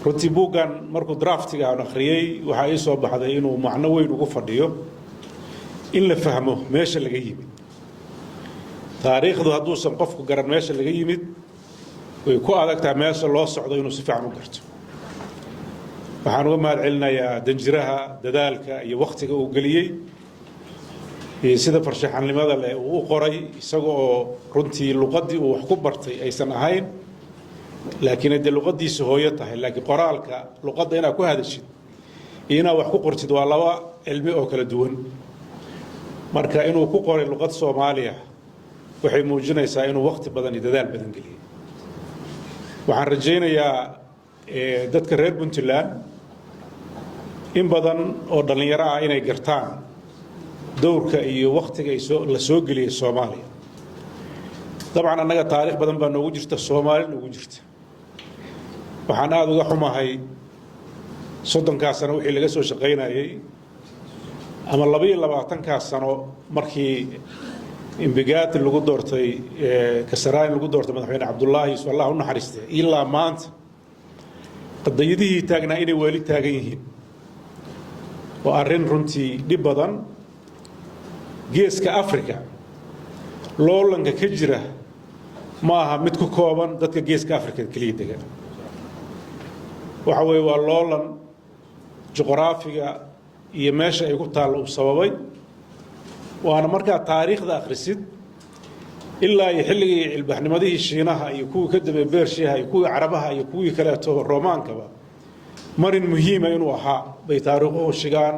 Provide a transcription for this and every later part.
runtii buuggan markuu draftiga aan akhriyey waxaa ii soo baxday inuu macno weyn ugu fadhiyo in la fahmo meesha laga yimid taariikhdu hadduusan qofku garan meesha laga yimid way ku adagtaa meesha loo socdo inuu si fiican u garto waxaan uga mahad celinayaa danjiraha dadaalka iyo wakhtiga uu geliyey iyo sida farshaxanimada leh uu u qoray isaga oo runtii luqaddii uu wax ku bartay aysan ahayn laakiin hadee luqadiisu hooyo tahay laakiin qoraalka luqadda inaad ku hadashid iyo inaad wax ku qortid waa laba cilmi oo kala duwan marka inuu ku qoray luqad Soomaaliya waxay muujinaysaa inuu waqti badan iyo dadaal badan geliyay waxaan rajaynayaa dadka reer Puntland in badan oo dhalinyaro ah inay gartaan dowrka iyo waqtiga ay la soo geliyay Soomaaliya dabcan annaga taariikh badan baa noogu jirta Soomaaliya noogu jirta waxaan aad uga xumahay 30 sano wixii laga soo shaqeynayay ama 22 sano markii imbigaati lagu doortay kasaraan lagu doortay madaxweyne Cabdullaahi sallallahu alayhi naxariiste ilaa maanta qadayadihii taagnaa inay wali taagan yihiin oo arrin runtii dhib badan geeska Afrika loolanka ka jira ma aha mid ku kooban dadka geeska Afrika kaliya degan waxa weeye waa loolan juqraafiga iyo meesha ay ku taal u sababay waana markaa taariikhda akhrisid ilaa iyo xilligii ilbaxnimadii Shiinaha iyo kuwii ka dambeeyay Beershiyaha iyo kuwii Carabaha iyo kuwii kale oo Roomaankaba marin muhiim ah inuu ahaa bay taariikhuhu shigaan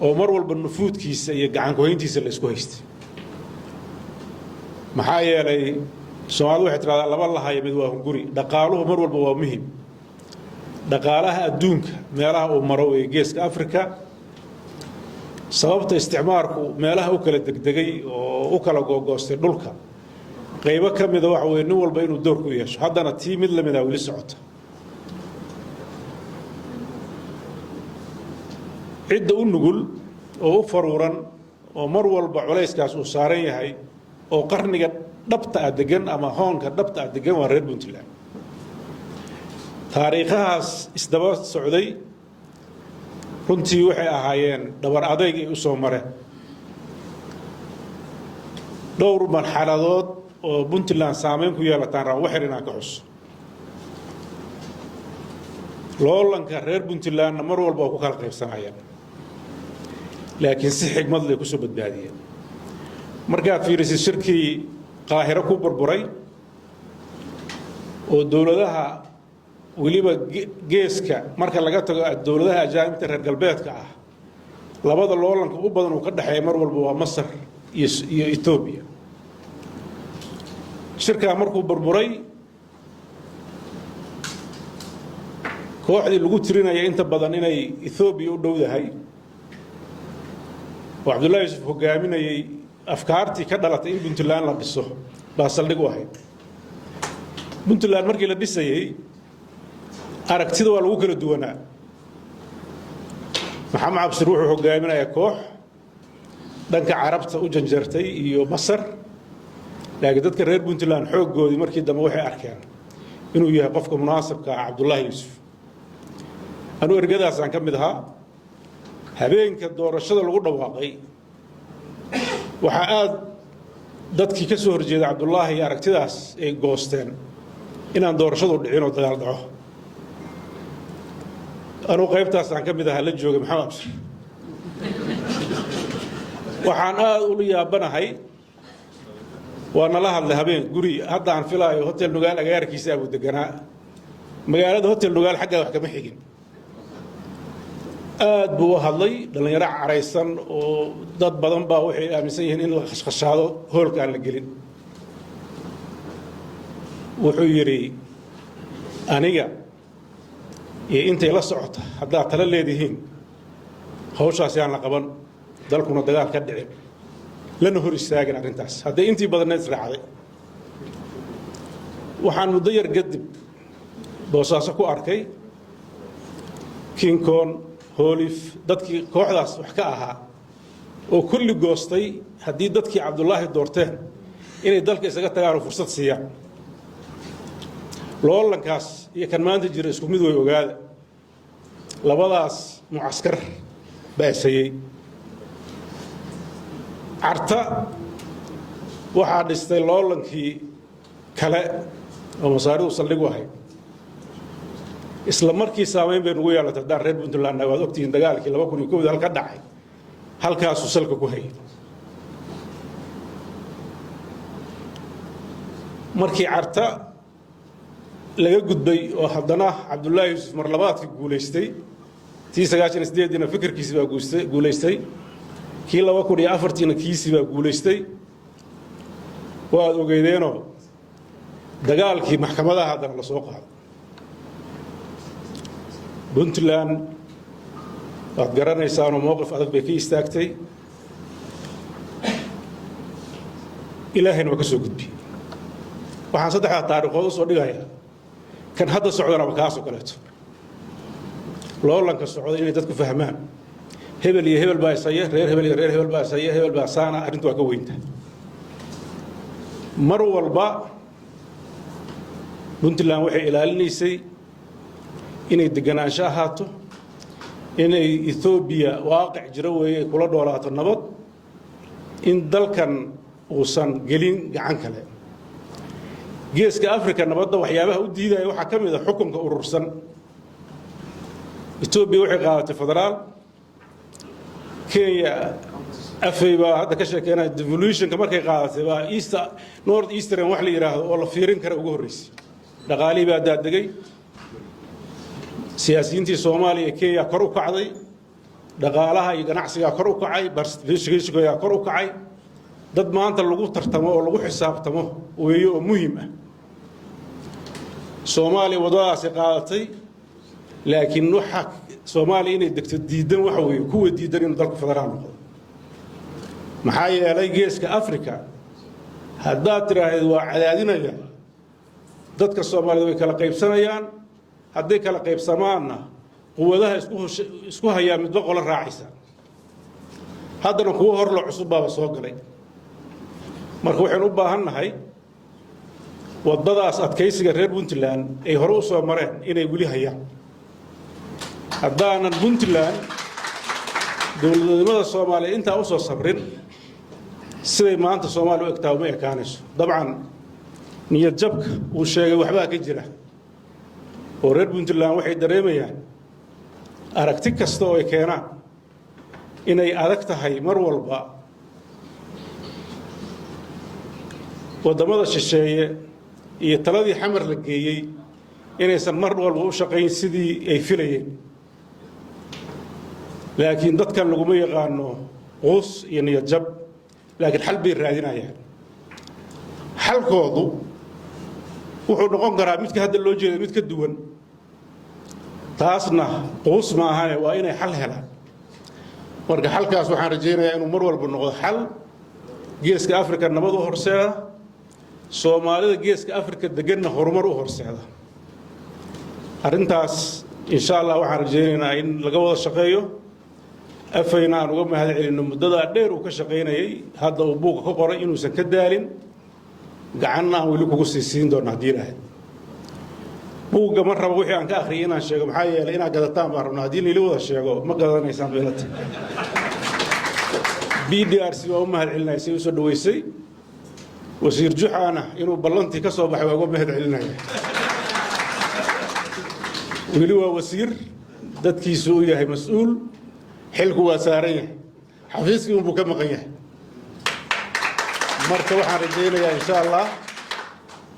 oo mar walba nufuudkiisa iyo gacan ku hayntiisa la isku haystay maxaa yeelay Soomaalidu waxay tiraahdaa laba lahayo mid waa hunguri dhaqaaluhu mar walba waa muhiim dhaqaalaha adduunka meelaha uu maro ee geeska Afrika sababta isticmaalku meelaha u kala degdegay oo u kala googoostay dhulka qaybo kamid ah waxa weeye nin walba inuu door ku yeesho haddana tii mid lamid ah wali socota cidda u nugul oo u faruuran oo mar walba culayskaas uu saaran yahay oo qarniga dhabta ah degan ama hoonka dhabta ah degan waa reer Puntland taariikhahaas isdaba socday runtii waxay ahaayeen dhabar adayg ay u soo mareen dhowr marxaladood oo Puntland saameyn ku yeelataan raan waxir inaan ka xuso loolanka reer Puntland mar walba ku kala qaybsanayaan laakiin si xigmad leh ku soo badbaadiyeen markaad fiirisid shirkii Qaahiro ku burburay oo dawladaha waliba geeska marka laga tago dawladaha ajaanibta reer galbeedka ah labada loolanka u badan uu ka dhaxeeyo mar walba waa Masar iyo Ethiopia shirka markuu burburay kooxdii lagu tirinaya inta badan inay Ethiopia u dhowdahay oo Cabdullaahi Yuusuf hogaaminayay afkaartii ka dhalatay in Puntland la dhiso baa saldhig u ahayd Puntland markii la dhisayay aragtida waa lagu kala duwanaa maxamed cabsir wuxuu hogaaminayaa koox dhanka carabta u janjartay iyo Masar laakiin dadka reer Puntland xooggoodii markii dambe waxay arkeen inuu yahay qofka munaasabka ah Cabdullaahi Yuusuf anuu ergadaas aan ka mid ahaa habeenka doorashada lagu dhawaaqay waxa aad dadkii ka soo horjeeday Cabdullaahi aragtidaas ay goosteen inaan doorashadu dhicin oo dagaal dhaco anuu qaybtaas aan ka mid ahaa la joogay maxamed cabsir waxaan aad u yaabanahay waa nala hadlay habeen guri hadda aan filaayo hotel Nugaal agaarkiisa abu deganaa magaalada hotel Nugaal xagga wax kama xigin aad buu hadlay dhalinyaro careysan oo dad badan baa waxay aaminsan yihiin in la khashkhashaado hoolka aan la gelin wuxuu yiri aniga iyo intay la socota hadda tala leedihiin hawshaas aan la qaban dalkuna dagaal ka dhicin lana hor istaagin arrintaas hadday intii badan israacday waxaan muddo yar kadib boosaaso ku arkay King Kong Holif dadkii kooxdaas wax ka ahaa oo kulli goostay haddii dadkii Cabdullaahi doorteen inay dalka isaga tagaan fursad siiyaan loolankaas iyo kan maanta jira isku mid way ogaada labadaas mucaskar baasayay carta waxaa dhistay loolankii kale oo masaaridu saldhig u ahayd isla markii saameyn bay nugu yeelatay haddaan reer puntland waad ogtihiin dagaalkii 2001 halka dhacay halkaasuu salka ku hayay markii carta laga gudbay oo haddana cabdullaahi yuusuf mar labaadkii guulaystay tii 98diina fikirkiisii baa guulaystay kii 2004tiina kiisii baa guulaystay waad ogeydeenoo dagaalkii maxkamadaha haddana la soo qaaday puntland waad garanaysaanoo mowqif adag bay ka istaagtay ilaahayna waa ka soo gudbiyey waxaan saddexdaa taariikhood u soo dhigayaa kan hadda socdanaba kaasoo kaleeto loolanka socda inay dadku fahmaan hebel iyo hebel baa isaya reer hebel iyo reer hebel baa isaya hebel baa saana arrintu waa ka weynta mar walba puntland waxay ilaalinaysay inay deganaansho ahaato inay Ethiopia waaqic jiro weeye kula dhoolaato nabad in dalkan uusan gelin gacan kale geeska Afrika nabadda waxyaabaha u diidaya waxa kamid ah xukunka urursan Ethiopia waxay qaadatay federaal Kenya afayba hadda ka sheekeynaa devolution-ka markay qaadatay baa North Eastern wax la yiraahdo oo la fiirin kara ugu horeysay dhaqaalihii baa daadegay siyaasiyiintii Soomaaliya iyo Kenya kor u kacday dhaqaalaha iyo ganacsiga kor u kacay barnaamijyada kor u kacay dad maanta lagu tartamo oo lagu xisaabtamo weeyo oo muhiim ah Soomaaliya wadadaas qaadatay laakiin waxa Soomaaliya inay degto diidan waxa weeye kuwa diidan in dalka federaal noqdo maxaa yeelay geeska Afrika haddaad tiraahdo waa cadaadinaya dadka Soomaalida way kala qaybsanayaan hadday kala qaybsamaanna quwadaha isku hayaa midba qolo raacaysa haddana kuwa hor loo cusub baa soo galay marka waxaan u baahannahay wadadaas adkaysiga reer Puntland ay hore u soo mareen inay wali hayaan haddaanan Puntland dowladnimada Soomaaliya inta u soo sabrin siday maanta Soomaaliya u egtaa ma ekaanayso dabcan niyad jabka uu sheegay waxba ka jira oo reer Puntland waxay dareemayaan aragti kasta oo ay keenaan inay adag tahay mar walba wadamada shisheeye iyo taladii xamar la geeyay inaysan mar walba u shaqayn sidii ay filayeen laakiin dadkan lagu ma yaqaano qoos iyo niyad jab laakiin xal bay raadinayaan xalkoodu wuxuu noqon karaa midka hadda loo jeedo mid ka duwan taasna qoos ma ahane waa inay xal helaan marka xalkaas waxaan rajaynayaa inuu mar walba noqdo xal geeska Afrika nabad u horseeda Soomaalida geeska Afrika deganna horumar u horseeda arrintaas insha Allah waxaan rajaynaynaa in laga wada shaqeeyo afayna aan uga mahad celino muddada dheer uu ka shaqeynayay hadda uu buuqa ka qoray inuusan ka daalin gacanna aan weli kugu siisiin doona hadii ilaahay buuga mar rabo wixii aan ka akhriyay inaan sheego maxaa yeelay inaad gadataan baan rabnaa haddii la wada sheego ma gadanaysaan beelata BDRC waa u mahad celinaysay u soo dhaweysay wasiir Juxaana inuu ballantii ka soo baxay waa uga mahad celinaya weli waa wasiir dadkiisu u yahay mas'uul xilku waa saaran yahay xafiiskii uu ka maqan yahay marka waxaan rajaynayaa insha Allah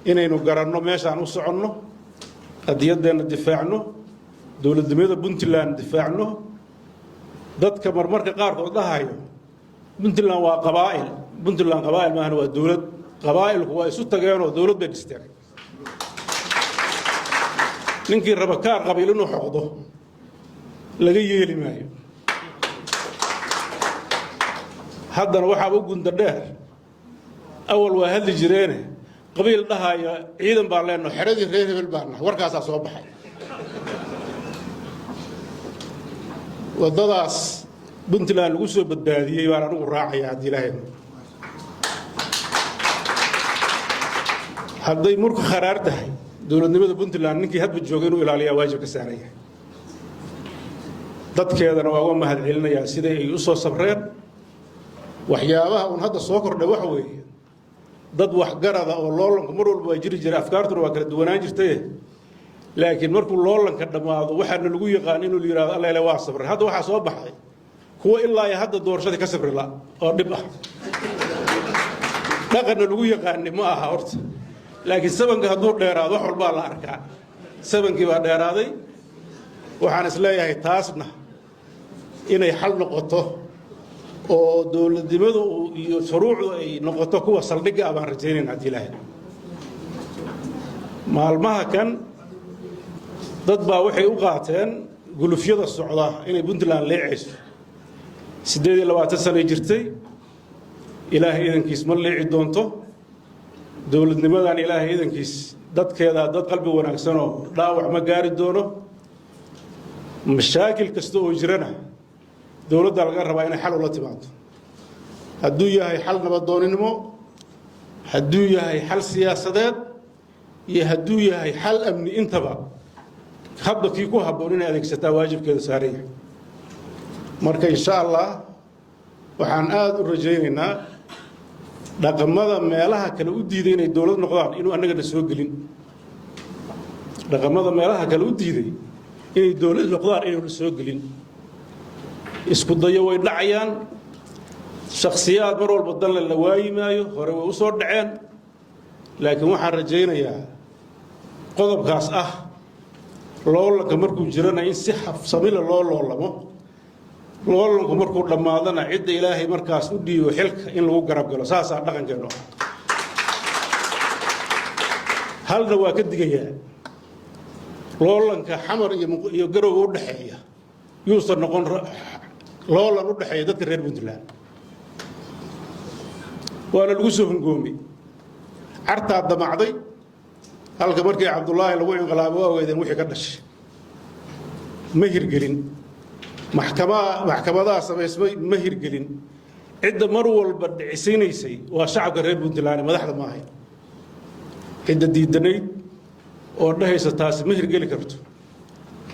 inaynu garanno meeshaan u soconno qadiyadeena difaacno dowladnimada Puntland difaacno dadka marmarka qaarkood dhahayo Puntland waa qabaa'il Puntland qabaa'il ma waa dowlad qabaa'ilku waa isu tageen oo dowlad bay dhisteen ninkii raba kaar qabiil inuu xoqdo laga yeeli maayo haddana waxa uu gunda dheer awal waa hadli jireene qabiil dhahayo ciidan baa leenno xeradii reer hebel baana warkaas soo baxay wadadaas Puntland lagu soo badbaadiyay baan anigu raacaya hadii ilaahay hadday murku kharaar tahay dowladnimada Puntland ninkii hadba joogay inuu ilaaliyaa waajib ka saaran yahay dadkeedana waa uga mahadcelinayaa sida ay u soo sabreen waxyaabaha uu hadda soo kordhay waxa weeye dad wax garada oo loolanka mar walba ay jiri jireen afkaartuna waa kala duwanaan jirtay laakiin markuu loolanka dhamaado waxaana lagu yaqaan inuu yiraahdo alla ilaa waa sabray hadda waxa soo baxay kuwa ilaa ay hadda doorashada ka sabri la oo dhib ah dhaqan lagu yaqaan ma aha horta laakiin sabanka hadduu dheeraado wax walba la arkaa sabankii baa dheeraaday waxaan isleeyahay taasna inay xal noqoto oo dowladnimadu iyo shuruucdu ay noqoto kuwa saldhig ah baan rajaynaynaa hadii ilaahay maalmaha kan dad baa waxay u qaateen gulufyada socda inay Puntland leecayso 28 sano jirtay ilaahay idankiis ma leeci doonto dowladnimadan ilaahay idankiis dadkeeda dad qalbi wanaagsan oo dhaawac ma gaari doono mashaakil kasta oo jirana dowladda laga rabaa inay xal ula timaado hadduu yahay xal nabadoonnimo hadduu yahay xal siyaasadeed iyo hadduu yahay xal amni intaba hadda kii ku habboon inay adeegsataa waajibkeeda saaran yahay marka insha Allah waxaan aad u rajaynaynaa dhaqamada meelaha kale u diiday inay dowlad noqdaan inuu annagana soo gelin dhaqamada meelaha kale u diiday inay dowlad noqdaan inuu soo gelin isku dayo way dhacayaan shakhsiyaad mar walba dan la waayi maayo hore way u soo dhaceen laakiin waxaan rajaynayaa qodobkaas ah loolanka markuu jirana in si xafsami loo loolamo loolanku markuu dhamaadana cidda ilaahay markaas u dhiibo xilka in lagu garab galo saasaa dhaqankeenu halna waa ka digayaa loolanka xamar iyo garow u dhaxeeya yuusan noqon loolan u dhaxeeya dadka reer Puntland waana lagu soo hungoomi cartaa damacday halka markii Cabdullaahi lagu inqilaabo waaweedeen wixii ka dhashay ma hirgelin maxkamadaha samaysmay ma hirgelin cidda mar walba dhicisiinaysay waa shacabka reer Puntland madaxda ma ahayn cidda diidanayd oo dhahaysa taasi ma hirgeli karto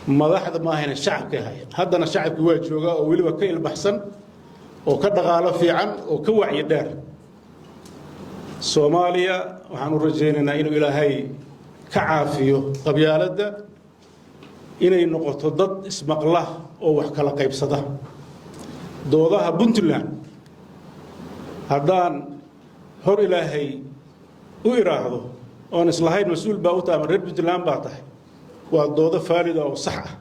madaxda ma ahayn shacabka ahayn haddana shacabku waa joogaa oo weliba ka ilbaxsan oo ka dhaqaalo fiican oo ka wacyi dheer Soomaaliya waxaan u rajaynaynaa inuu ilaahay ka caafiyo qabyaaladda inay noqoto dad ismaqla oo wax kala qaybsada doodaha Puntland haddaan hor ilaahay u iraahdo oon islahayn mas'uul baa u tahay reer Puntland baa tahay waa doodo faalid oo sax ah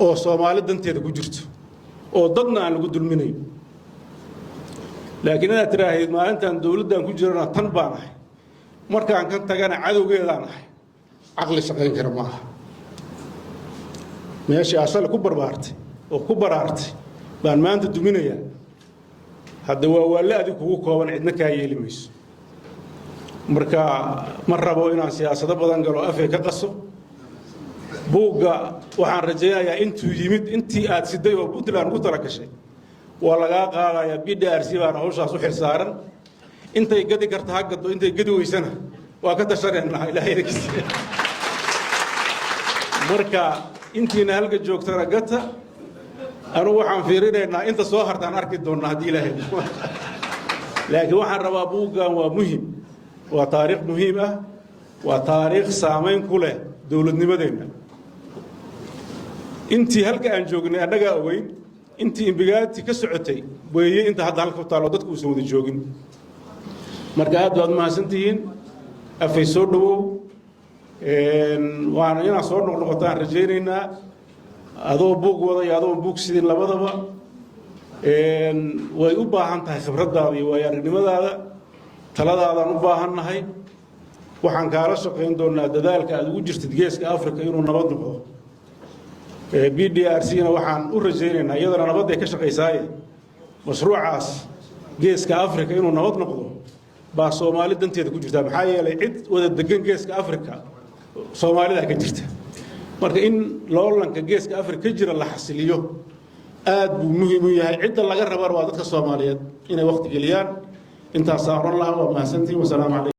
oo Soomaali danteeda ku jirto oo dadna aan lagu dulminayn laakiin inaad tiraahdo maalintan dawladdan ku jirana tan baan ahay markaan kan tagana cadowgeedaan ahay aqli shaqayn kara maaha meeshii asal ku barbaartay oo ku baraartay baan maanta duminaya hadda waa wala adigu kugu kooban cidna ka yeeli mayso marka ma rabo inaan siyaasado badan galo afay ka qaso buuga waxaan rajaynayaa intuu yimid intii aad siday oo Puntland ugu tala gashay waa laga qaadayaa BDRC baan hawshaas u xil saaran intay gadi karta hagado intay gadi weysana waa ka tashanayna ilaahay kiisa marka intiina halka joogtana gata anu waxaan fiirinaynaa inta soo hartaan arki doonaa hadii ilaahay laakiin waxaan rabaa buugan waa muhiim waa taariikh muhiim ah waa taariikh saameyn ku leh dawladnimadeena intii halka aan joognay annaga ogeyn intii imbigaati ka socotay weeye inta hadda halka taalo dadku u soo wada joogin marka aad baad mahadsantihiin afay soo dhawow waana inaan soo noqnoqotaan rajaynaynaa adoo buug wada iyo adoo buug sidin labadaba way u baahan tahay khibradaada iyo waayo-aragnimadaada taladaadaan u baahannahay waxaan kaala shaqayn doonaa dadaalka aad ugu jirtid geeska Afrika inuu nabad noqdo BDRC-na waxaan u rajaynaynaa iyadana nabad ay ka shaqaysay mashruucaas geeska Afrika inuu nabad noqdo baa Soomaali danteeda ku jirta maxaa yeelay cid wada degan geeska Afrika Soomaalida ka jirta marka in loolanka geeska Afrika jira la xasiliyo aad buu muhiim u yahay cidda laga rabo waa dadka Soomaaliyeed inay waqti geliyaan intaas aan oran lahaa waa mahadsantiin wa salaamu calaykum